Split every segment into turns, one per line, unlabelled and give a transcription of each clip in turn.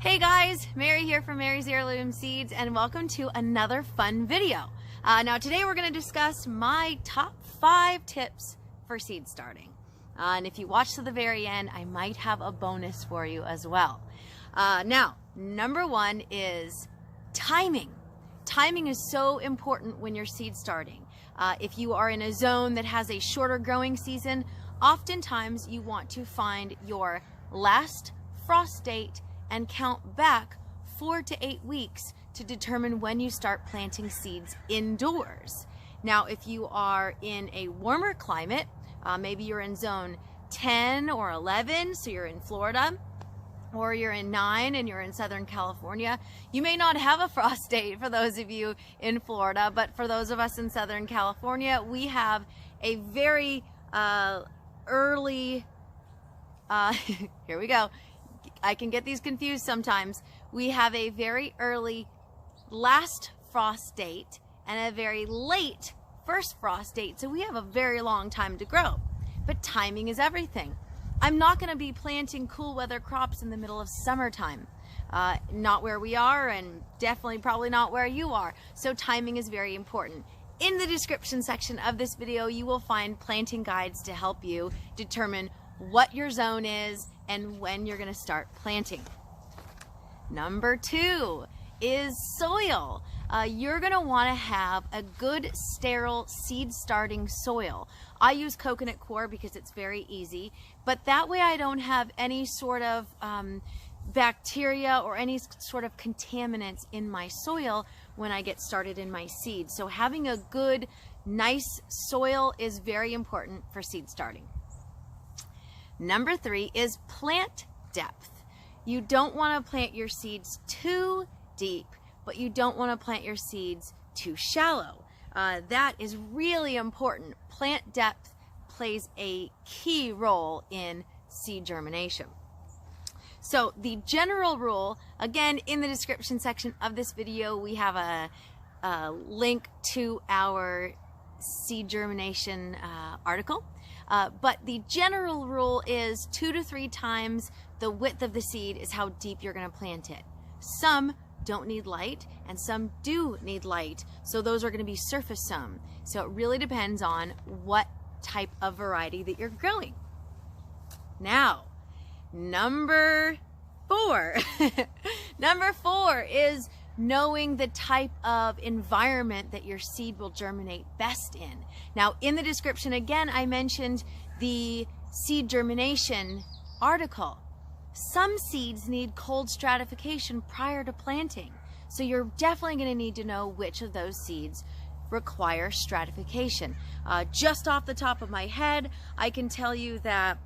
Hey guys, Mary here from Mary's Heirloom Seeds, and welcome to another fun video. Now today we're going to discuss my top 5 tips for seed starting. And if you watch to the very end, I might have a bonus for you as well. Now, number 1 is timing. Timing is so important when you're seed starting. If you are in a zone that has a shorter growing season, oftentimes you want to find your last frost date and count back 4 to 8 weeks to determine when you start planting seeds indoors. Now, if you are in a warmer climate, maybe you're in zone 10 or 11, so you're in Florida, or you're in 9 and you're in Southern California, you may not have a frost date for those of you in Florida, but for those of us in Southern California, we have a very early, here we go, I can get these confused sometimes. We have a very early last frost date and a very late first frost date. So we have a very long time to grow, but timing is everything. I'm not going to be planting cool weather crops in the middle of summertime. Not where we are, and definitely probably not where you are. So timing is very important. In the description section of this video, you will find planting guides to help you determine what your zone is and when you're going to start planting. Number 2 is soil. You're going to want to have a good sterile seed starting soil. I use coconut coir because it's very easy, but that way I don't have any sort of bacteria or any sort of contaminants in my soil when I get started in my seeds. So having a good, nice soil is very important for seed starting. Number 3 is plant depth. You don't want to plant your seeds too deep, but you don't want to plant your seeds too shallow. That is really important. Plant depth plays a key role in seed germination. So the general rule, again, in the description section of this video, we have a link to our seed germination article. But the general rule is 2 to 3 times the width of the seed is how deep you're going to plant it. Some don't need light and some do need light, so those are going to be surface sown. So it really depends on what type of variety that you're growing. Now, number 4. Number 4 is knowing the type of environment that your seed will germinate best in. Now, in the description, again, I mentioned the seed germination article. Some seeds need cold stratification prior to planting. So you're definitely going to need to know which of those seeds require stratification. Just off the top of my head, I can tell you that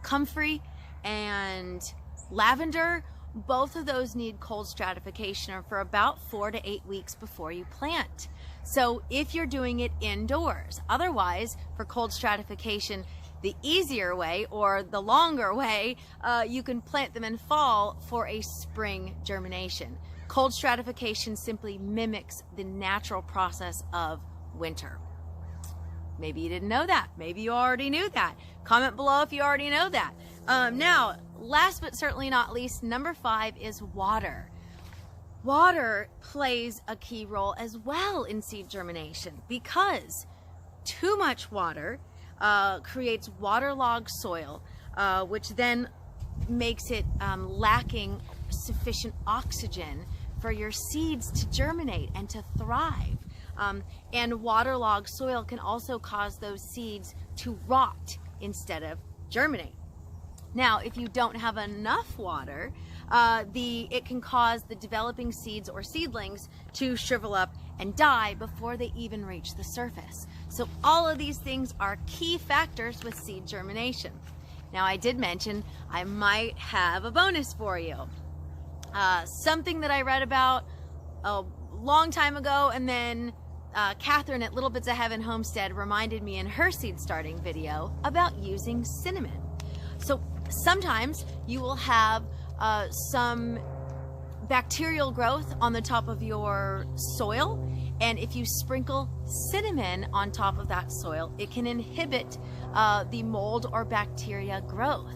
comfrey and lavender, both of those need cold stratification for about 4 to 8 weeks before you plant. So if you're doing it indoors, otherwise for cold stratification, the easier way or the longer way, you can plant them in fall for a spring germination. Cold stratification simply mimics the natural process of winter. Maybe you didn't know that. Maybe you already knew that. Comment below if you already know that. Now, last but certainly not least, number 5 is water. Water plays a key role as well in seed germination because too much water creates waterlogged soil, which then makes it lacking sufficient oxygen for your seeds to germinate and to thrive. And waterlogged soil can also cause those seeds to rot instead of germinate. Now, if you don't have enough water, it can cause the developing seeds or seedlings to shrivel up and die before they even reach the surface. So all of these things are key factors with seed germination. Now, I did mention I might have a bonus for you. Something that I read about a long time ago, and then Catherine at Little Bits of Heaven Homestead reminded me in her seed starting video about using cinnamon. So sometimes you will have some bacterial growth on the top of your soil, and if you sprinkle cinnamon on top of that soil, it can inhibit the mold or bacteria growth.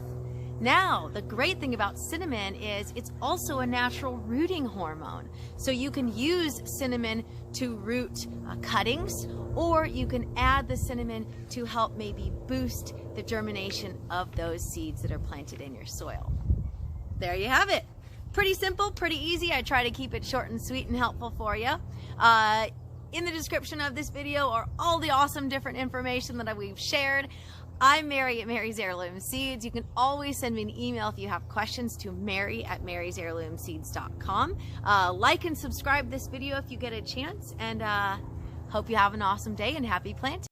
Now, the great thing about cinnamon is it's also a natural rooting hormone. So you can use cinnamon to root cuttings, or you can add the cinnamon to help maybe boost the germination of those seeds that are planted in your soil. There you have it. Pretty simple, pretty easy. I try to keep it short and sweet and helpful for you. In the description of this video are all the awesome different information that we've shared. I'm Mary at Mary's Heirloom Seeds. You can always send me an email if you have questions to mary@marysheirloomseeds.com. Like and subscribe this video if you get a chance, and hope you have an awesome day and happy planting.